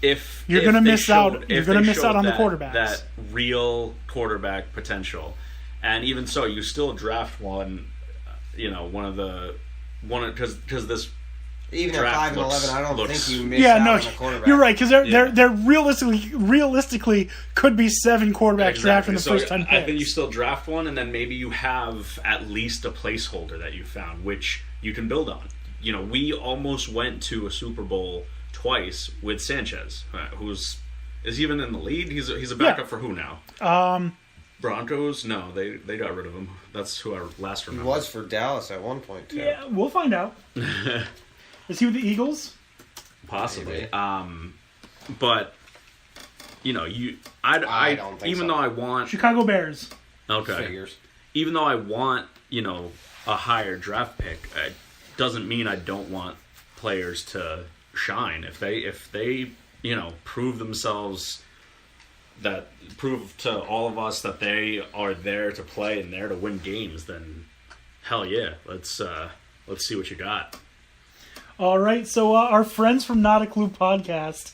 you're going to miss out. You're going to miss out on the quarterbacks. That real quarterback potential, and even so, you still draft one. Because this. Even at 5-11, I don't think you miss out on a quarterback. You're right, because there realistically could be 7 quarterbacks drafted in the first 10 picks. I think you still draft one, and then maybe you have at least a placeholder that you found, which you can build on. We almost went to a Super Bowl twice with Sanchez, is he even in the lead? He's a backup for who now? Broncos? No, they got rid of him. That's who I last remember. He was for Dallas at one point, too. Yeah, we'll find out. Is he with the Eagles? Possibly. But I don't think even though I want Chicago Bears. Okay. Figures. Even though I want, a higher draft pick, it doesn't mean I don't want players to shine. If they prove themselves, prove to all of us that they are there to play and there to win games, then hell yeah, let's see what you got. All right, so our friends from Not a Clue podcast,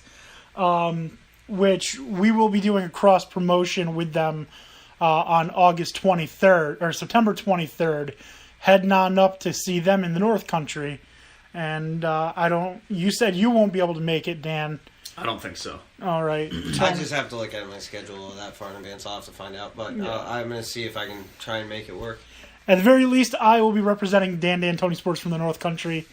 which we will be doing a cross promotion with them on August 23rd or September 23rd, heading on up to see them in the North Country. And you said you won't be able to make it, Dan. I don't think so. All right. I just have to look at my schedule that far in advance. I'll have to find out. But I'm going to see if I can try and make it work. At the very least, I will be representing Dan D'Antoni Sports from the North Country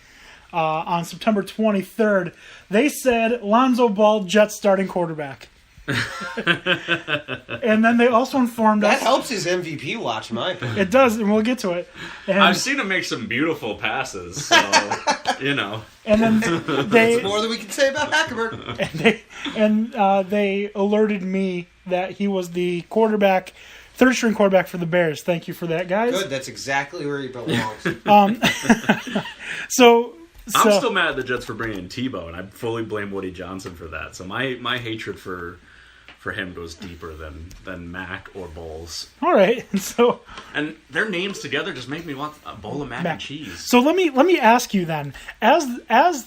on September 23rd. They said Lonzo Ball, Jets starting quarterback. And then they also informed us... That helps his MVP watch, in my opinion. It does, and we'll get to it. And I've seen him make some beautiful passes, so, And then they... That's more than we can say about Hackenberg. And they alerted me that he was the quarterback... third-string quarterback for the Bears. Thank you for that, guys. Good, that's exactly where he belongs. I'm still mad at the Jets for bringing in Tebow, and I fully blame Woody Johnson for that. So my hatred for him goes deeper than Mac or Bowles. All right, and their names together just make me want a bowl of mac and cheese. So let me ask you then, as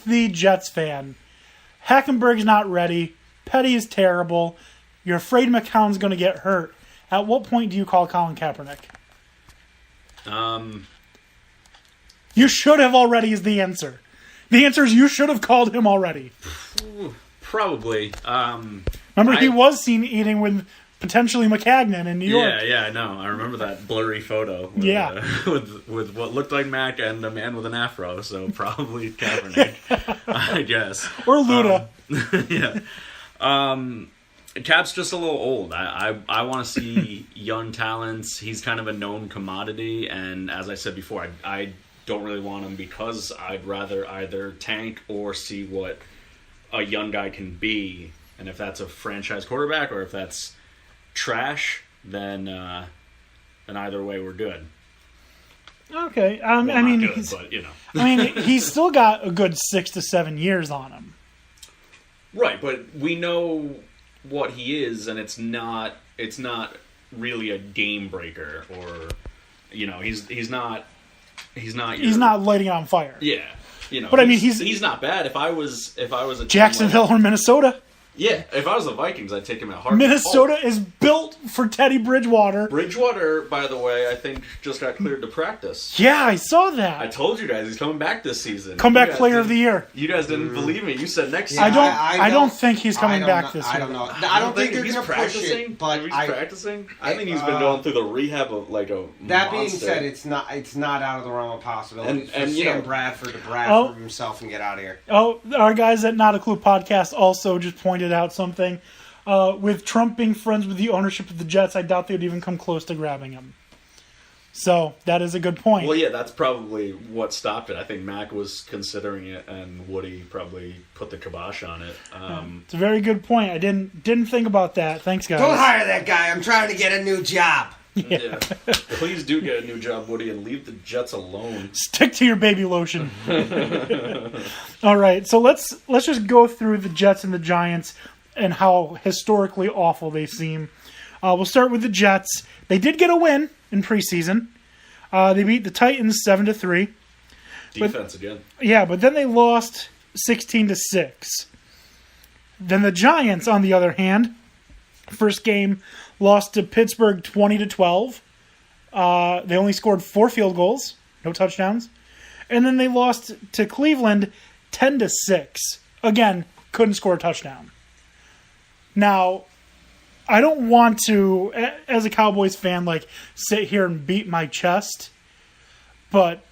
the Jets fan, Hackenberg's not ready. Petty is terrible. You're afraid McCown's going to get hurt. At what point do you call Colin Kaepernick? You should have already is the answer. The answer is you should have called him already. Probably. Remember, he was seen eating with potentially McCagnon in New York. Yeah, I know. I remember that blurry photo. With what looked like Mac and a man with an afro, so probably Kaepernick, I guess. Or Luda. Yeah. Cap's just a little old. I want to see young talents. He's kind of a known commodity, and as I said before, I don't really want him because I'd rather either tank or see what a young guy can be. And if that's a franchise quarterback or if that's trash, then either way we're good. Okay, he's still got a good 6 to 7 years on him. Right, but we know what he is, and it's not really a game breaker, or he's not lighting it on fire. Yeah, but he's not bad. If I was a Jacksonville or Minnesota. Yeah, if I was the Vikings, I'd take him at heart. Minnesota is built for Teddy Bridgewater. Bridgewater, by the way, I think just got cleared to practice. Yeah, I saw that. I told you guys he's coming back this season. Comeback player of the year. You guys didn't believe me. You said next season. I don't think he's coming back this year. I don't know. I don't think they're going to push it. But he's practicing. I think he's been going through the rehab of like a. That monster. being said, it's not out of the realm of possibility for Sam Bradford to for himself and get out of here. Oh, our guys at Not a Clue podcast also just pointed out something. With Trump being friends with the ownership of the Jets, I doubt they would even come close to grabbing him. So, that is a good point. Well, yeah, that's probably what stopped it. I think Mac was considering it, and Woody probably put the kibosh on it. It's a very good point. I didn't think about that. Thanks, guys. Don't hire that guy. I'm trying to get a new job. Yeah. Please do get a new job, Woody, and leave the Jets alone. Stick to your baby lotion. All right, so let's just go through the Jets and the Giants and how historically awful they seem. We'll start with the Jets. They did get a win in preseason. They beat the Titans 7-3. Defense again. Yeah, but then they lost 16-6. Then the Giants, on the other hand, first game lost to Pittsburgh 20-12. They only scored 4 field goals, no touchdowns. And then they lost to Cleveland 10-6. Again, couldn't score a touchdown. Now, I don't want to, as a Cowboys fan, like, sit here and beat my chest, but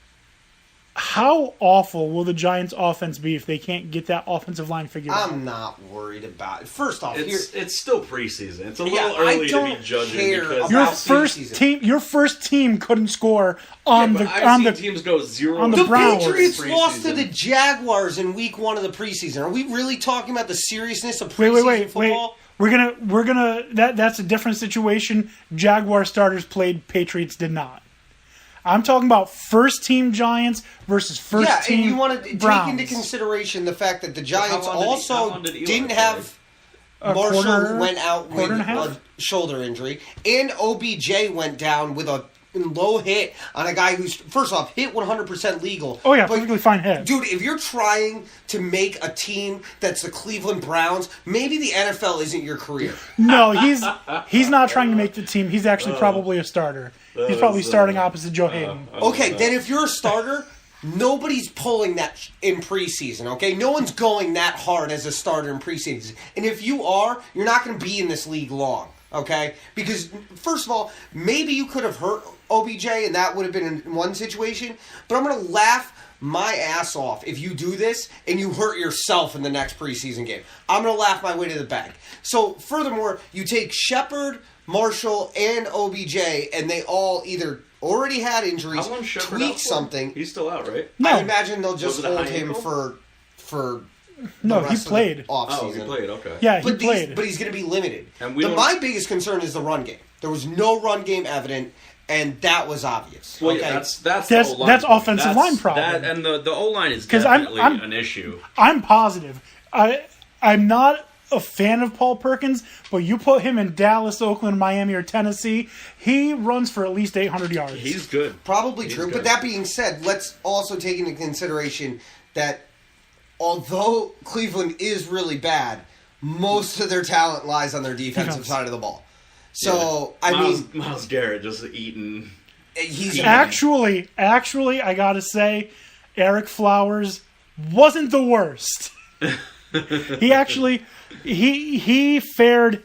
how awful will the Giants' offense be if they can't get that offensive line figured out? I'm not worried about it. First off, it's still preseason. It's a Yeah, little early I to don't be judging care because about Your first team couldn't score on I've the seen teams go 0 on the The Browns. Patriots preseason. lost to the Jaguars in week 1 of the preseason. Are we really talking about the seriousness of preseason wait. football? We're gonna that's a different situation. Jaguar starters played, Patriots did not. I'm talking about first team Giants versus first team and you want to Browns. take into consideration the fact that the Giants how long also did Eli didn't play? have Marshall quarter- went out with quarter and a half? a shoulder injury, and OBJ went down with a low hit on a guy who's, first off, hit 100% legal. Oh yeah, but, perfectly fine hit. dude, if you're trying to make a team that's the Cleveland Browns, maybe the NFL isn't your career. No, he's not trying to make the team. He's actually probably a starter. He's probably starting opposite Joe Hayden. Okay, then if you're a starter, nobody's pulling that in preseason, okay? No one's going that hard as a starter in preseason. And if you are, you're not going to be in this league long, okay? Because, first of all, maybe you could have hurt OBJ and that would have been in one situation, but I'm going to laugh my ass off if you do this and you hurt yourself in the next preseason game. I'm going to laugh my way to the bank. So, furthermore, you take Shepard, Marshall, and OBJ, and they all either already had injuries, How long Shepard out tweaked for? something. He's still out, right? No, I imagine they'll just Was it a hold high him ankle? for no, the he rest of the played. Oh, offseason. he played. Okay. Yeah, he But played. he's going to be limited. And we don't- My biggest concern is the run game. There was no run game evident, and that was obvious. Well, okay? yeah, that's That's- the O-line that's problem. offensive line problem. That, and the O-line is 'Cause definitely I'm- an issue. I'm positive. I'm not a fan of Paul Perkins, but you put him in Dallas, Oakland, Miami, or Tennessee, he runs for at least 800 yards. He's good. Probably He's true. good. But that being said, let's also take into consideration that although Cleveland is really bad, most of their talent lies on their defensive side of the ball. So, I mean, Myles Garrett just eating. he's Actually, I gotta say, Eric Flowers wasn't the worst. He actually, he fared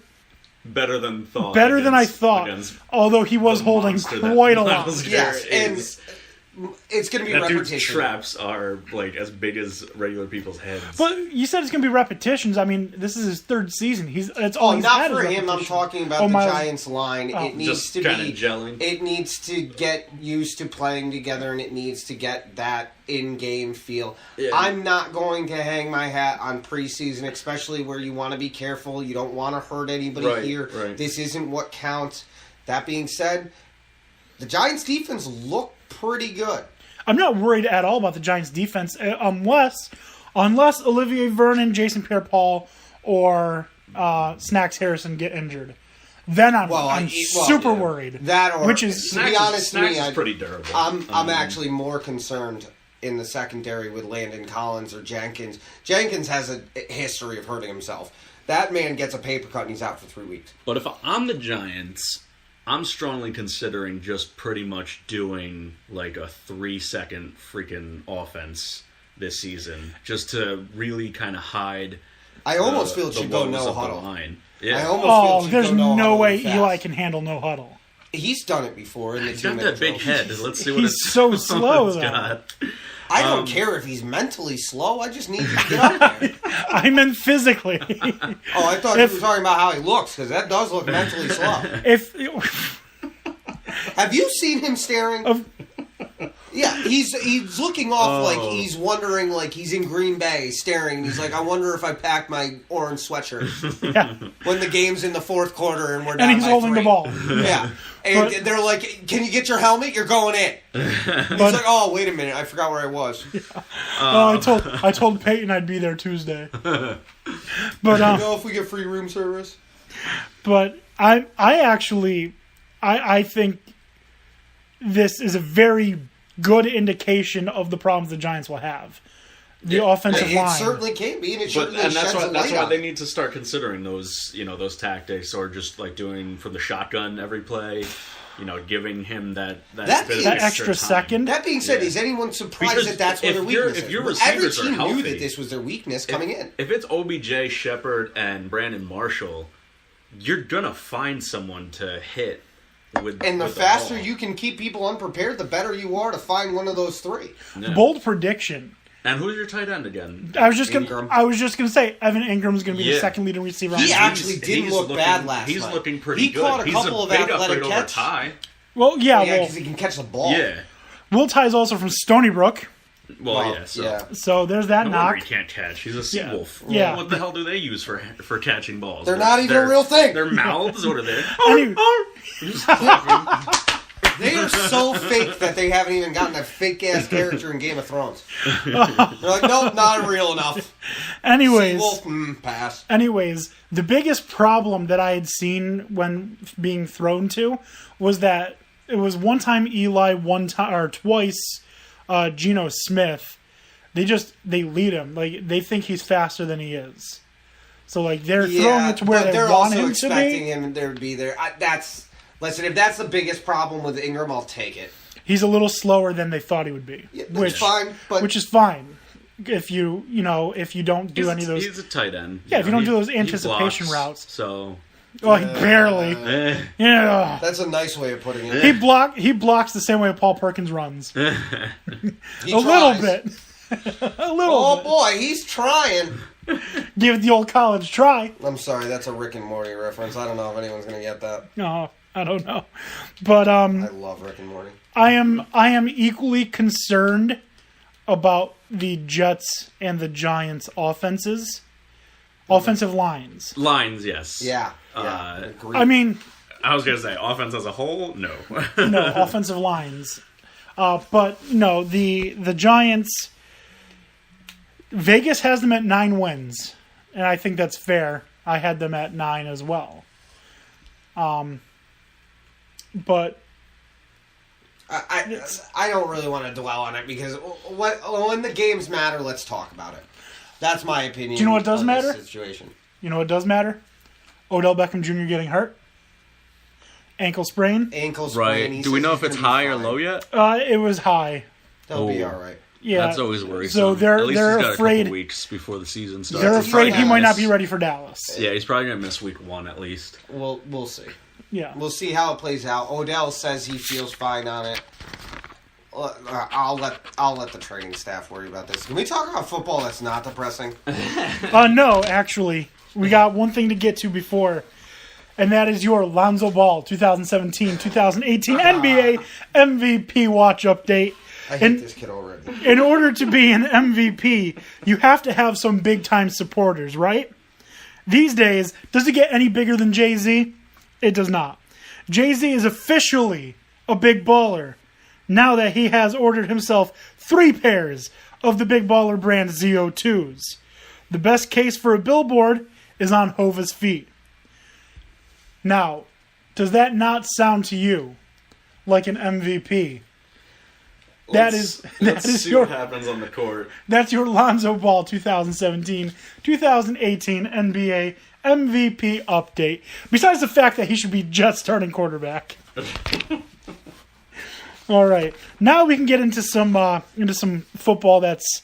Better than thought. better than I against- thought, against although he was the holding monster that quite a lot. Myles Yes, Garrett and is. it's going to be That dude's repetition. traps are like as big as regular people's heads. But you said it's gonna be repetitions. I mean, this is his third season. That's all Oh, he's not had for is him. I'm repetition. talking about Oh, the Myles- Giants line. It needs Just to kinda be gelling. It needs to get used to playing together, and it needs to get that in-game feel. Yeah. I'm not going to hang my hat on preseason, especially where you want to be careful. You don't want to hurt anybody Right, here. right. This isn't what counts. That being said, the Giants' defense looked pretty good. I'm not worried at all about the Giants' defense unless Olivier Vernon, Jason Pierre-Paul, or Snacks Harrison get injured. Then I'm super yeah. worried. That or which is to be honest to Snacks me, is pretty durable. I'm actually more concerned in the secondary with Landon Collins or Jenkins. Jenkins has a history of hurting himself. That man gets a paper cut and he's out for 3 weeks. But if I'm the Giants, I'm strongly considering just pretty much doing like a 3-second freaking offense this season, just to really kind of hide. I almost feel it the should go woes no of the huddle. line. I Yeah, almost feel it Oh, should there's go no no huddle way fast. Eli can handle no huddle. He's done it before in the he's got 2-minute that big drill. head. Let's see what He's it's so slow, what it's though. got. I don't care if he's mentally slow. I just need you to get up there. I meant physically. Oh, I thought you were talking about how he looks, because that does look mentally slow. if Have you seen him staring? Yeah, he's looking off like he's wondering, like he's in Green Bay staring, and he's like, I wonder if I packed my orange sweatshirt yeah, when the game's in the fourth quarter and we're down and he's by holding 3. the ball. Yeah, and But- they're like, can you get your helmet? You're going in. He's like, oh, wait a minute, I forgot where I was. I told Peyton I'd be there Tuesday. But You know if we get free room service? But I actually think this is a very good indication of the problems the Giants will have. the offensive It line. certainly can be, and it But certainly and that's sheds a why light on they it. need to start considering those those tactics, or just like doing from the shotgun every play. Giving him that bit of That extra time. second. That being said, Yeah. is anyone surprised Because that that's where their if your- weakness if is? your Every receivers are team knew healthy- that this was their weakness coming in. If it's OBJ, Shepard, and Brandon Marshall, you're gonna find someone to hit with. And the with faster ball. you can keep people unprepared, the better you are to find one of those three. Yeah. Bold prediction. And who's your tight end again? I was just Ingram. gonna say Evan Ingram's gonna be the Yeah. second leading receiver. on He the team. actually didn't he's look looking- bad last He's night. looking pretty He good. caught a He's couple of big athletic upgrade over catches. Ty. Well, yeah. Yeah, Well, because he can catch the ball. Yeah. Will Ty's also from Stony Brook, Well, yeah. So. so there's that No wonder knock. he can't catch. He's a sea Yeah. wolf. Yeah. What the hell do they use for catching balls? They're not even a real thing. Their mouths? What are they? Any- They are so fake that they haven't even gotten a fake ass character in Game of Thrones. They're like, nope, not real enough. anyways, Wolf, pass. Anyways, the biggest problem that I had seen when being thrown to was that it was one time Eli, one time or twice Geno Smith. They lead him, like they think he's faster than he is. So like they're throwing it to where but they they're want also him to expecting be. him to be there. Listen, if that's the biggest problem with Ingram, I'll take it. He's a little slower than they thought he would be, Yeah, that's fine, but which is fine if you don't do any of those. He's a tight end. Yeah, if you don't do those he anticipation blocks, routes. So. Well, he barely. Yeah. that's a nice way of putting it. He blocks the same way Paul Perkins runs. He A little tries. bit. A little Oh bit. boy, he's trying. Give it the old college try. I'm sorry, that's a Rick and Morty reference. I don't know if anyone's gonna get that. No, I don't know. But I love Rick and Morty. I am equally concerned about the Jets and the Giants offenses. Offensive lines. Lines, yes. Yeah. I mean, I was going to say, offense as a whole, no. no, offensive lines. But no, the Giants, Vegas has them at 9 wins. And I think that's fair. I had them at 9 as well. But I don't really want to dwell on it because when the games matter, let's talk about it. That's my opinion. Do you know what does on this matter? Situation. you know what does matter? Odell Beckham Jr. getting hurt. Ankle sprain. Ankle sprain. Right. he Do we says know he's if it's gonna be high or fine. low yet? It was high. They'll be Oh. all right. Yeah. That's always worrisome. So they're At least they're he's got a afraid. couple weeks before the season starts. They're He's afraid probably he might not miss- be ready for Dallas. Yeah, he's probably going to miss week 1 at least. We'll see. Yeah. We'll see how it plays out. Odell says he feels fine on it. I'll let the training staff worry about this. Can we talk about football that's not depressing? No, actually, we got one thing to get to before, and that is your Lonzo Ball 2017-2018 NBA MVP watch update. I hate this kid already. In order to be an MVP, you have to have some big-time supporters, right? These days, does it get any bigger than Jay-Z? It does not. Jay-Z is officially a big baller now that he has ordered himself 3 pairs of the Big Baller brand ZO2s. The best case for a billboard is on Hova's feet. Now, does that not sound to you like an MVP? Let's is see your what happens on the court. that's your Lonzo Ball 2017-2018 NBA MVP update. Besides the fact that he should be Jets starting quarterback. All right, now we can get into some football that's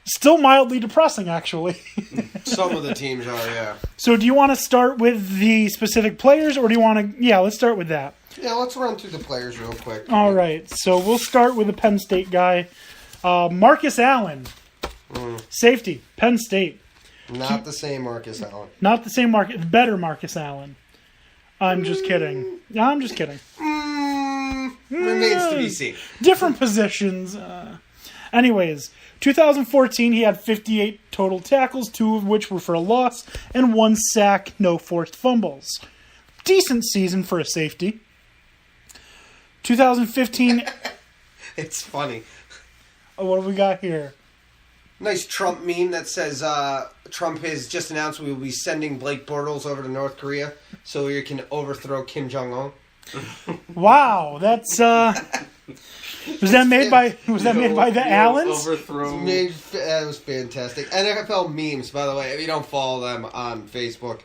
still mildly depressing, actually. Some of the teams are, yeah. So, do you want to start with the specific players, or do you want to? Yeah, let's start with that. Yeah, let's run through the players real quick. All right, so we'll start with the Penn State guy, Marcus Allen, safety, Penn State. Not the same Marcus Allen. Not the same Marcus, better Marcus Allen. I'm just kidding. I'm just kidding. Remains to be seen. Different positions. Anyways, 2014 he had 58 total tackles, 2 of which were for a loss, and 1 sack, no forced fumbles. Decent season for a safety. 2015. It's funny. What do we got here? Nice Trump meme that says Trump has just announced we will be sending Blake Bortles over to North Korea so we can overthrow Kim Jong-un. Wow, that's Was that made by the Allens? Overthrow. That was fantastic. NFL memes, by the way, if you don't follow them on Facebook.